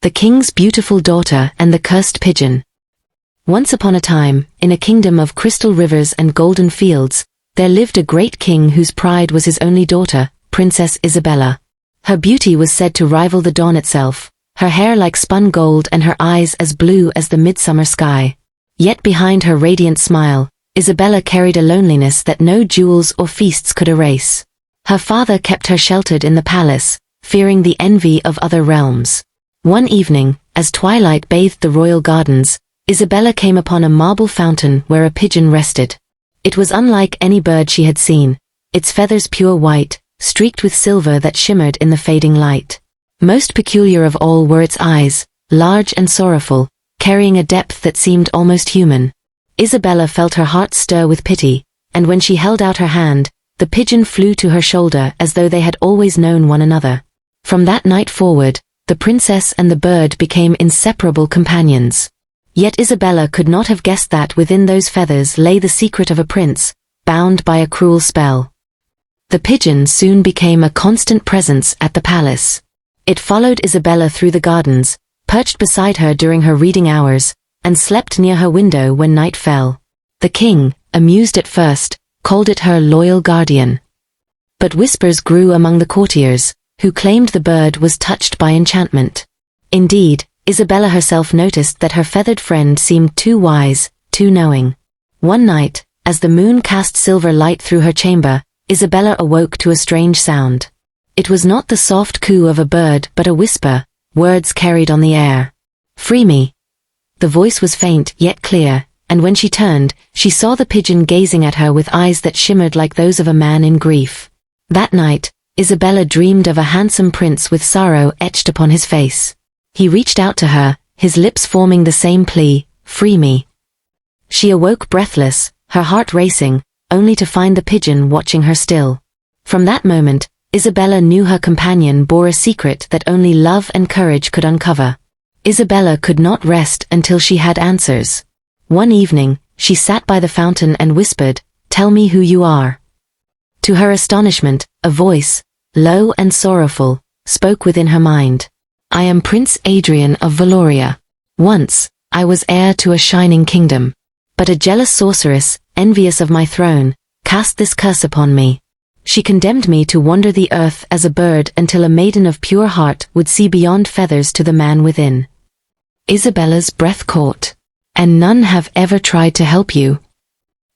The King's Beautiful Daughter and the Cursed Pigeon. Once upon a time, in a kingdom of crystal rivers and golden fields, there lived a great king whose pride was his only daughter, Princess Isabella. Her beauty was said to rival the dawn itself, her hair like spun gold and her eyes as blue as the midsummer sky. Yet behind her radiant smile, Isabella carried a loneliness that no jewels or feasts could erase. Her father kept her sheltered in the palace, fearing the envy of other realms. One evening, as twilight bathed the royal gardens, Isabella came upon a marble fountain where a pigeon rested. It was unlike any bird she had seen, its feathers pure white, streaked with silver that shimmered in the fading light. Most peculiar of all were its eyes, large and sorrowful, carrying a depth that seemed almost human. Isabella felt her heart stir with pity, and when she held out her hand, the pigeon flew to her shoulder as though they had always known one another. From that night forward, the princess and the bird became inseparable companions. Yet Isabella could not have guessed that within those feathers lay the secret of a prince, bound by a cruel spell. The pigeon soon became a constant presence at the palace. It followed Isabella through the gardens, perched beside her during her reading hours, and slept near her window when night fell. The king, amused at first, called it her loyal guardian. But whispers grew among the courtiers, who claimed the bird was touched by enchantment. Indeed, Isabella herself noticed that her feathered friend seemed too wise, too knowing. One night, as the moon cast silver light through her chamber, Isabella awoke to a strange sound. It was not the soft coo of a bird but a whisper, words carried on the air. "Free me." The voice was faint yet clear, and when she turned, she saw the pigeon gazing at her with eyes that shimmered like those of a man in grief. That night, Isabella dreamed of a handsome prince with sorrow etched upon his face. He reached out to her, his lips forming the same plea, "Free me." She awoke breathless, her heart racing, only to find the pigeon watching her still. From that moment, Isabella knew her companion bore a secret that only love and courage could uncover. Isabella could not rest until she had answers. One evening, she sat by the fountain and whispered, "Tell me who you are." To her astonishment, a voice, low and sorrowful, spoke within her mind. "I am Prince Adrian of Valoria. Once, I was heir to a shining kingdom. But a jealous sorceress, envious of my throne, cast this curse upon me. She condemned me to wander the earth as a bird until a maiden of pure heart would see beyond feathers to the man within." Isabella's breath caught. "And none have ever tried to help you?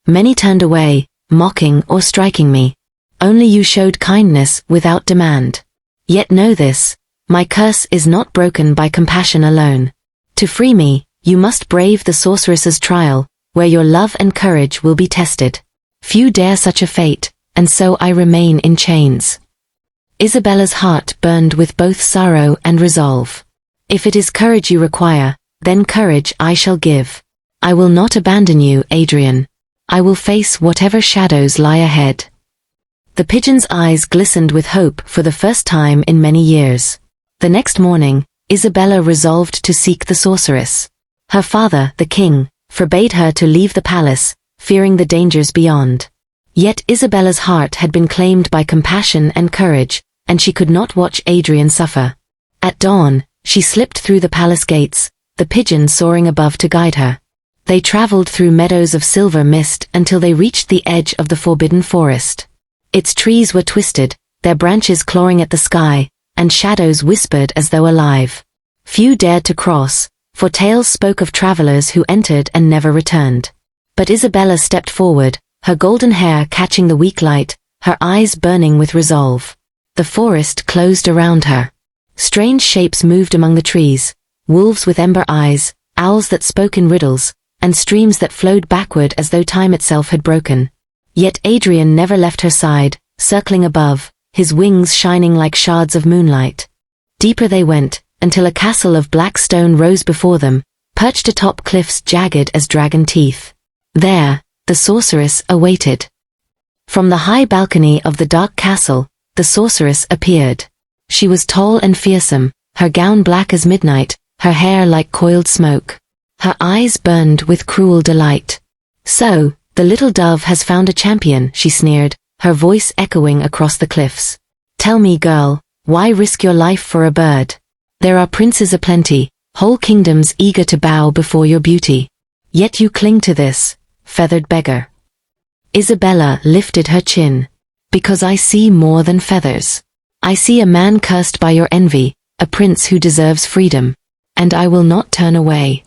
Many turned away, mocking or striking me. Only you showed kindness without demand. Yet know this, my curse is not broken by compassion alone. To free me, you must brave the sorceress's trial, where your love and courage will be tested. Few dare such a fate, and so I remain in chains." Isabella's heart burned with both sorrow and resolve. "If it is courage you require, then courage I shall give. I will not abandon you, Adrian. I will face whatever shadows lie ahead." The pigeon's eyes glistened with hope for the first time in many years. The next morning, Isabella resolved to seek the sorceress. Her father, the king, forbade her to leave the palace, fearing the dangers beyond. Yet Isabella's heart had been claimed by compassion and courage, and she could not watch Adrian suffer. At dawn, she slipped through the palace gates, the pigeon soaring above to guide her. They traveled through meadows of silver mist until they reached the edge of the forbidden forest. Its trees were twisted, their branches clawing at the sky, and shadows whispered as though alive. Few dared to cross, for tales spoke of travelers who entered and never returned. But Isabella stepped forward, her golden hair catching the weak light, her eyes burning with resolve. The forest closed around her. Strange shapes moved among the trees, wolves with ember eyes, owls that spoke in riddles, and streams that flowed backward as though time itself had broken. Yet Adrian never left her side, circling above, his wings shining like shards of moonlight. Deeper they went, until a castle of black stone rose before them, perched atop cliffs jagged as dragon teeth. There, the sorceress awaited. From the high balcony of the dark castle, the sorceress appeared. She was tall and fearsome, her gown black as midnight, her hair like coiled smoke. Her eyes burned with cruel delight. "So, the little dove has found a champion," she sneered, her voice echoing across the cliffs. "Tell me, girl, why risk your life for a bird?" There are princes aplenty, whole kingdoms eager to bow before your beauty. Yet you cling to this, feathered beggar. Isabella lifted her chin. Because I see more than feathers. I see a man cursed by your envy, a prince who deserves freedom. And I will not turn away.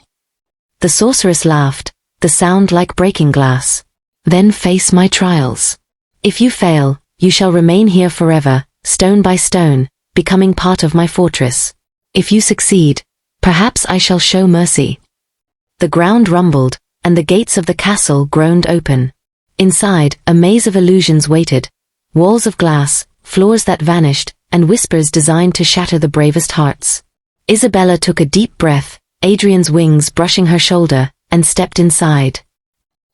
The sorceress laughed, the sound like breaking glass. Then face my trials. If you fail, you shall remain here forever, stone by stone, becoming part of my fortress. If you succeed, perhaps I shall show mercy. The ground rumbled, and the gates of the castle groaned open. Inside, a maze of illusions waited. Walls of glass, floors that vanished, and whispers designed to shatter the bravest hearts. Isabella took a deep breath, Adrian's wings brushing her shoulder, and stepped inside.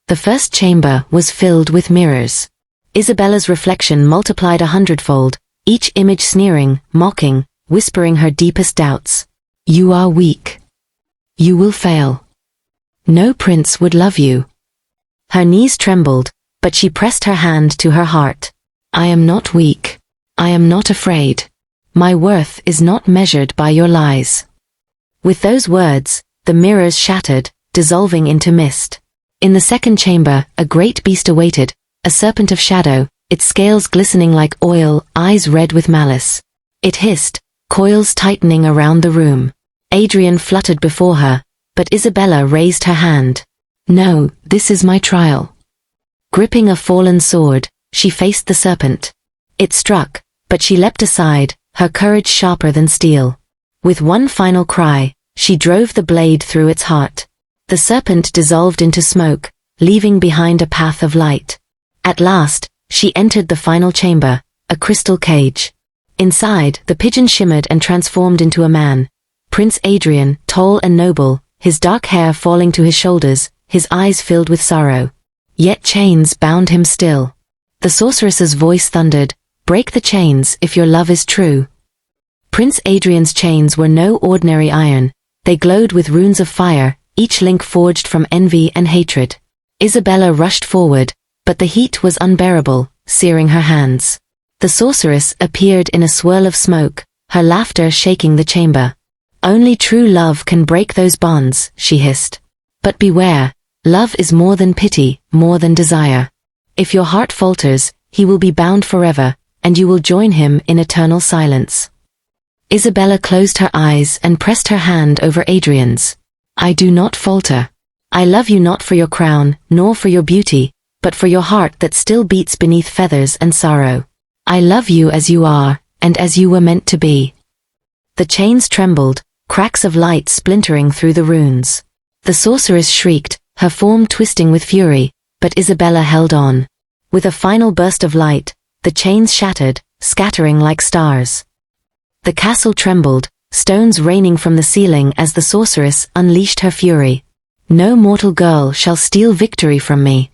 The first chamber was filled with mirrors. Isabella's reflection multiplied 100-fold, each image sneering, mocking, whispering her deepest doubts. You are weak. You will fail. No prince would love you. Her knees trembled, but she pressed her hand to her heart. I am not weak. I am not afraid. My worth is not measured by your lies. With those words, the mirrors shattered, dissolving into mist. In the second chamber, a great beast awaited, a serpent of shadow, its scales glistening like oil, eyes red with malice. It hissed, coils tightening around the room. Adrian fluttered before her, but Isabella raised her hand. No, this is my trial. Gripping a fallen sword, she faced the serpent. It struck, but she leapt aside, her courage sharper than steel. With one final cry, she drove the blade through its heart. The serpent dissolved into smoke, leaving behind a path of light. At last, she entered the final chamber, a crystal cage. Inside, the pigeon shimmered and transformed into a man. Prince Adrian, tall and noble, his dark hair falling to his shoulders, his eyes filled with sorrow. Yet chains bound him still. The sorceress's voice thundered, "Break the chains if your love is true." Prince Adrian's chains were no ordinary iron. They glowed with runes of fire, each link forged from envy and hatred. Isabella rushed forward, but the heat was unbearable, searing her hands. The sorceress appeared in a swirl of smoke, her laughter shaking the chamber. Only true love can break those bonds, she hissed. But beware, love is more than pity, more than desire. If your heart falters, he will be bound forever, and you will join him in eternal silence. Isabella closed her eyes and pressed her hand over Adrian's. I do not falter. I love you not for your crown, nor for your beauty, but for your heart that still beats beneath feathers and sorrow. I love you as you are, and as you were meant to be. The chains trembled, cracks of light splintering through the runes. The sorceress shrieked, her form twisting with fury, but Isabella held on. With a final burst of light, the chains shattered, scattering like stars. The castle trembled, stones raining from the ceiling as the sorceress unleashed her fury. No mortal girl shall steal victory from me.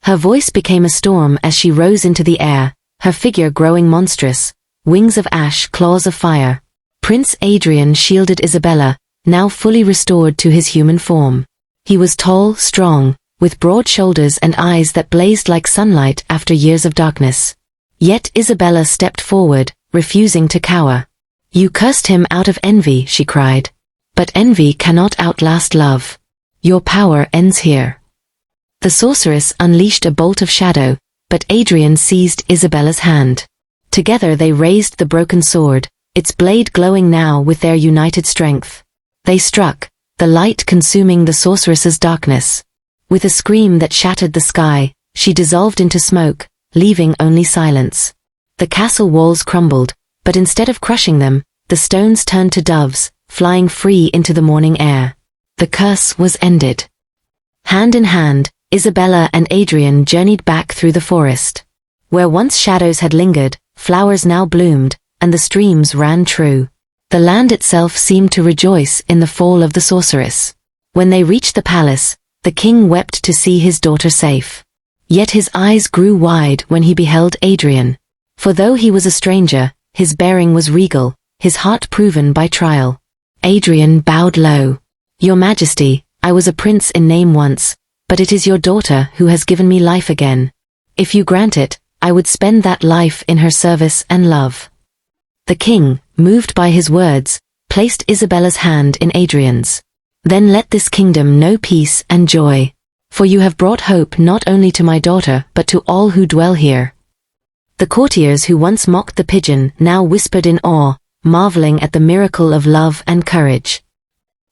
Her voice became a storm as she rose into the air, her figure growing monstrous, wings of ash, claws of fire. Prince Adrian shielded Isabella, now fully restored to his human form. He was tall, strong, with broad shoulders and eyes that blazed like sunlight after years of darkness. Yet Isabella stepped forward, refusing to cower. You cursed him out of envy, she cried. But envy cannot outlast love. Your power ends here. The sorceress unleashed a bolt of shadow, but Adrian seized Isabella's hand. Together they raised the broken sword, its blade glowing now with their united strength. They struck, the light consuming the sorceress's darkness. With a scream that shattered the sky, she dissolved into smoke, leaving only silence. The castle walls crumbled, but instead of crushing them, the stones turned to doves, flying free into the morning air. The curse was ended. Hand in hand, Isabella and Adrian journeyed back through the forest. Where once shadows had lingered, flowers now bloomed, and the streams ran true. The land itself seemed to rejoice in the fall of the sorceress. When they reached the palace, the king wept to see his daughter safe. Yet his eyes grew wide when he beheld Adrian. For though he was a stranger, his bearing was regal, his heart proven by trial. Adrian bowed low. Your Majesty, I was a prince in name once, but it is your daughter who has given me life again. If you grant it, I would spend that life in her service and love. The king, moved by his words, placed Isabella's hand in Adrian's. Then let this kingdom know peace and joy. For you have brought hope not only to my daughter but to all who dwell here. The courtiers who once mocked the pigeon now whispered in awe, marveling at the miracle of love and courage.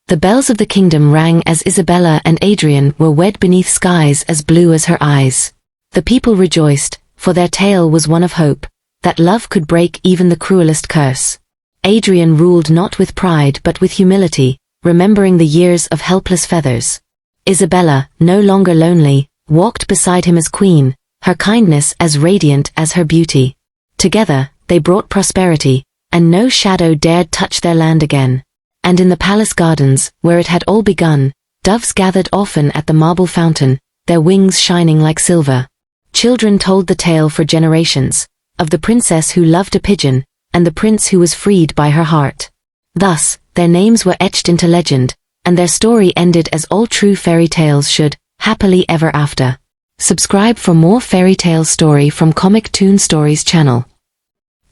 The bells of the kingdom rang as Isabella and Adrian were wed beneath skies as blue as her eyes. The people rejoiced, for their tale was one of hope, that love could break even the cruelest curse. Adrian ruled not with pride but with humility, remembering the years of helpless feathers. Isabella, no longer lonely, walked beside him as queen, her kindness as radiant as her beauty. Together, they brought prosperity, and no shadow dared touch their land again. And in the palace gardens, where it had all begun, doves gathered often at the marble fountain, their wings shining like silver. Children told the tale for generations, of the princess who loved a pigeon, and the prince who was freed by her heart. Thus, their names were etched into legend, and their story ended as all true fairy tales should, happily ever after. Subscribe for more fairy tale story from Comic Toon Stories channel.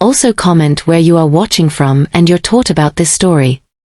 Also comment where you are watching from and your thought about this story.